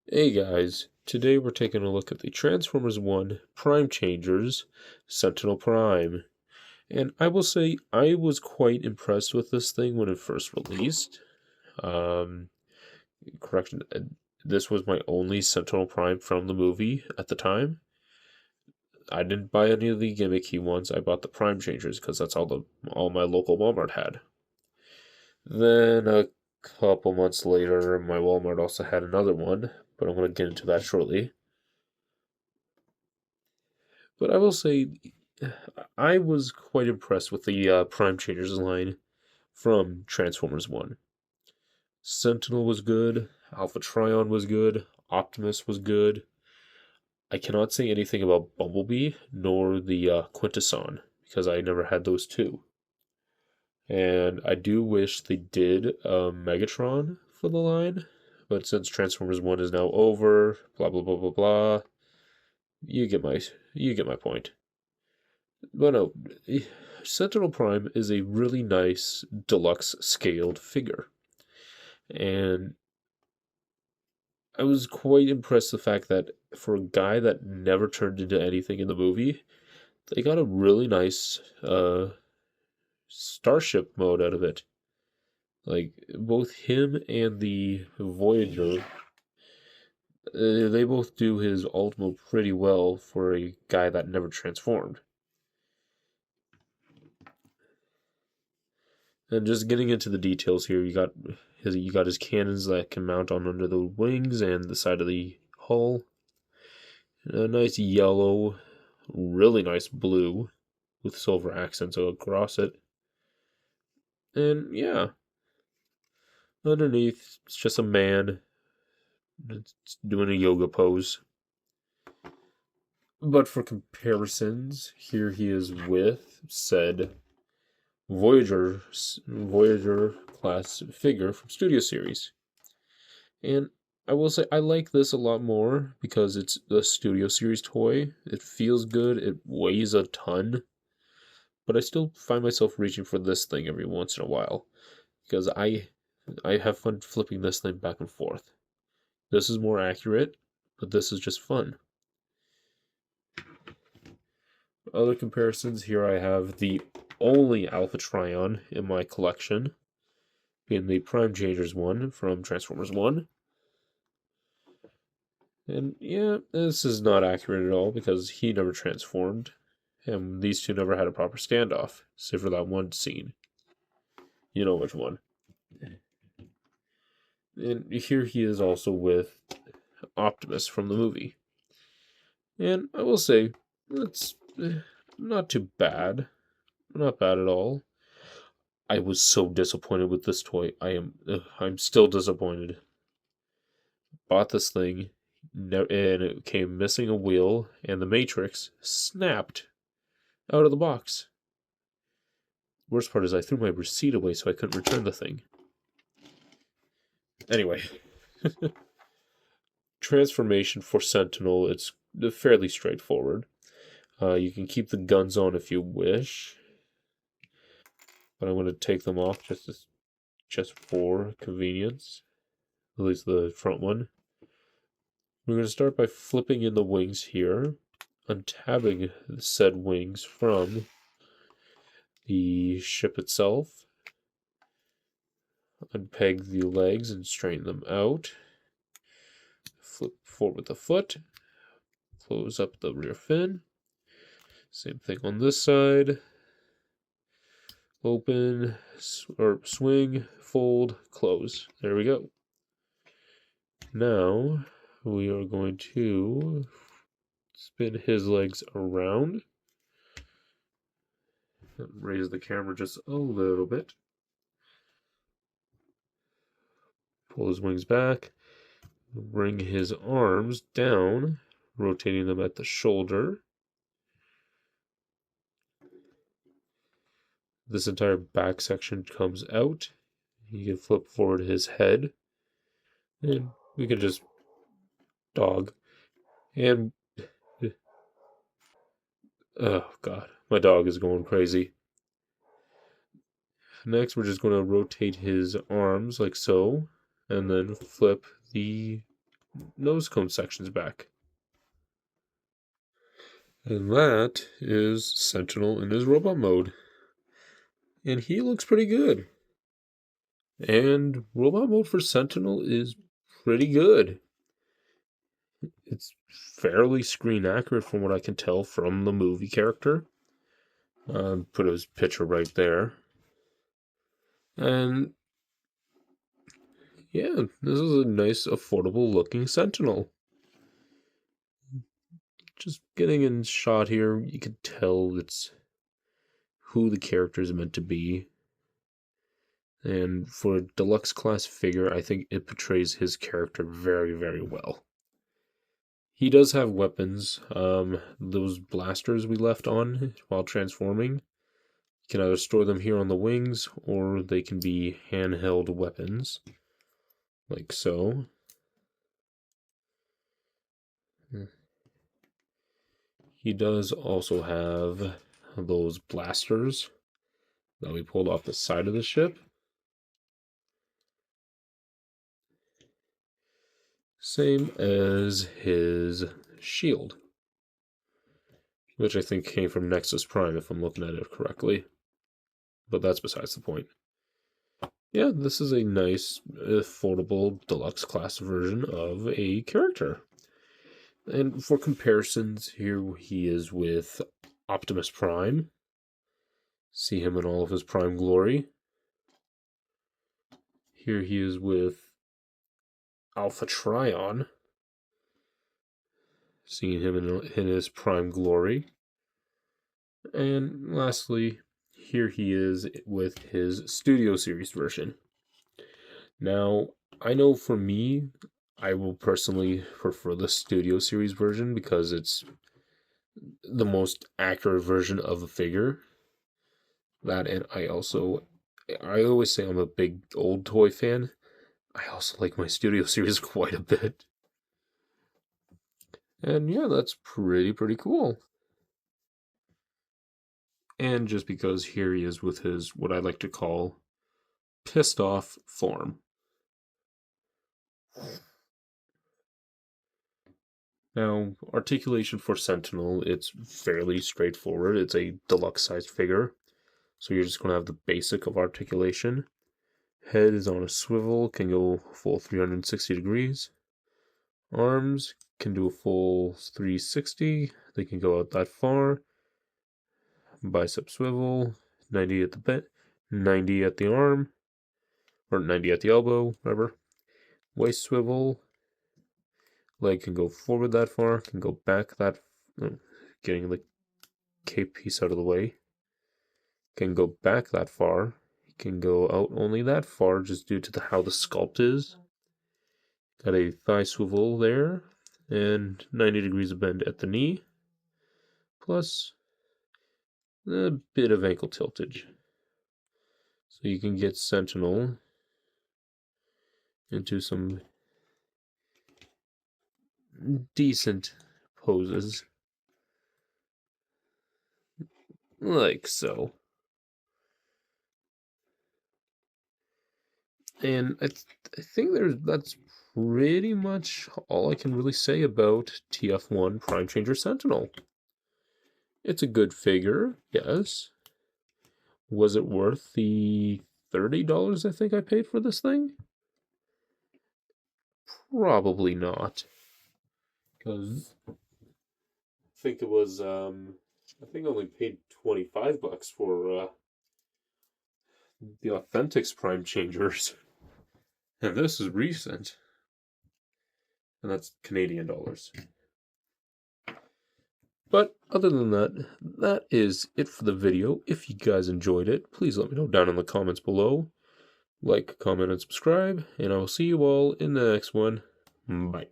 Hey guys, today we're taking a look at the Transformers 1 Prime Changers, Sentinel Prime. And I will say, I was quite impressed with this thing when it first released. Um, correction, this was my only Sentinel Prime from the movie at the time. I didn't buy any of the gimmicky ones, I bought the Prime Changers because that's all my local Walmart had. Then a couple months later, my Walmart also had another one, but I'm going to get into that shortly. But I will say, I was quite impressed with the Prime Changers line from Transformers 1. Sentinel was good, Alpha Trion was good, Optimus was good. I cannot say anything about Bumblebee nor the Quintesson because I never had those two. And I do wish they did Megatron for the line, but since Transformers 1 is now over, blah blah blah blah blah, you get my point. But no, Sentinel Prime is a really nice deluxe scaled figure. And I was quite impressed the fact that for a guy that never turned into anything in the movie, they got a really nice starship mode out of it. Like both him and the Voyager, they both do his alt mode pretty well for a guy that never transformed. And just getting into the details here, you got his cannons that can mount on under the wings and the side of the hull. A nice yellow, really nice blue with silver accents across it. And yeah, underneath it's just a man doing a yoga pose. But for comparisons, here he is with said Voyager class figure from Studio Series. And I will say I like this a lot more because it's the Studio Series toy. It feels good, it weighs a ton, but I still find myself reaching for this thing every once in a while because I have fun flipping this thing back and forth. This is more accurate, but this is just fun. Other comparisons, here I have the only Alpha Trion in my collection, being the Prime Changers one from Transformers 1. And yeah, this is not accurate at all because he never transformed, and these two never had a proper standoff, save for that one scene. You know which one. And here he is also with Optimus from the movie. And I will say, it's not too bad. Not bad at all. I was so disappointed with this toy. I'm still disappointed. Bought this thing, and it came missing a wheel, and the Matrix snapped out of the box. Worst part is I threw my receipt away so I couldn't return the thing. Anyway, transformation for Sentinel, it's fairly straightforward. You can keep the guns on if you wish, but I'm going to take them off just for convenience. At least the front one. We're going to start by flipping in the wings here, untabbing the said wings from the ship itself. Unpeg the legs and straighten them out. Flip forward the foot. Close up the rear fin. Same thing on this side. Open, or swing, fold, close. There we go. Now, we are going to spin his legs around. Raise the camera just a little bit. Pull his wings back. Bring his arms down, rotating them at the shoulder. This entire back section comes out. You can flip forward his head. And we can just dog. And oh god, my dog is going crazy. Next, we're just going to rotate his arms like so, and then flip the nose cone sections back. And that is Sentinel in his robot mode. And he looks pretty good. And robot mode for Sentinel is pretty good. It's fairly screen accurate from what I can tell from the movie character. Put his picture right there. And yeah, this is a nice, affordable looking Sentinel. Just getting in shot here, you can tell it's who the character is meant to be. And for a deluxe class figure, I think it portrays his character very, very well. He does have weapons. Those blasters we left on while transforming, you can either store them here on the wings, or they can be handheld weapons, like so. He does also have those blasters that we pulled off the side of the ship. Same as his shield, which I think came from Nexus Prime, if I'm looking at it correctly. But that's besides the point. Yeah, this is a nice, affordable, deluxe class version of a character. And for comparisons, here he is with Optimus Prime. See him in all of his prime glory. Here he is with Alpha Trion. Seeing him in his prime glory. And lastly, here he is with his Studio Series version. Now, I know for me, I will personally prefer the Studio Series version because it's the most accurate version of the figure. That, and I always say I'm a big old toy fan. I also like my Studio Series quite a bit. And yeah, that's pretty cool. And just because here he is with his, what I like to call, pissed off form. Now, articulation for Sentinel, it's fairly straightforward. It's a deluxe sized figure. So you're just going to have the basic of articulation. Head is on a swivel, can go full 360 degrees. Arms can do a full 360. They can go out that far. Bicep swivel, 90 at the bent, 90 at the arm, or 90 at the elbow, whatever. Waist swivel, leg can go forward that far, can go back that, getting the cape piece out of the way, can go back that far, can go out only that far just due to how the sculpt is. Got a thigh swivel there, and 90 degrees of bend at the knee, plus a bit of ankle tiltage. So you can get Sentinel into some decent poses, like so. And I think that's pretty much all I can really say about TF1 Prime Changer Sentinel. It's a good figure, yes. Was it worth the $30 I think I paid for this thing? Probably not. Because I think it was, I think I only paid $25 for the Authentics Prime Changers. And this is recent. And that's Canadian dollars. But other than that, that is it for the video. If you guys enjoyed it, please let me know down in the comments below. Like, comment, and subscribe. And I will see you all in the next one. Bye.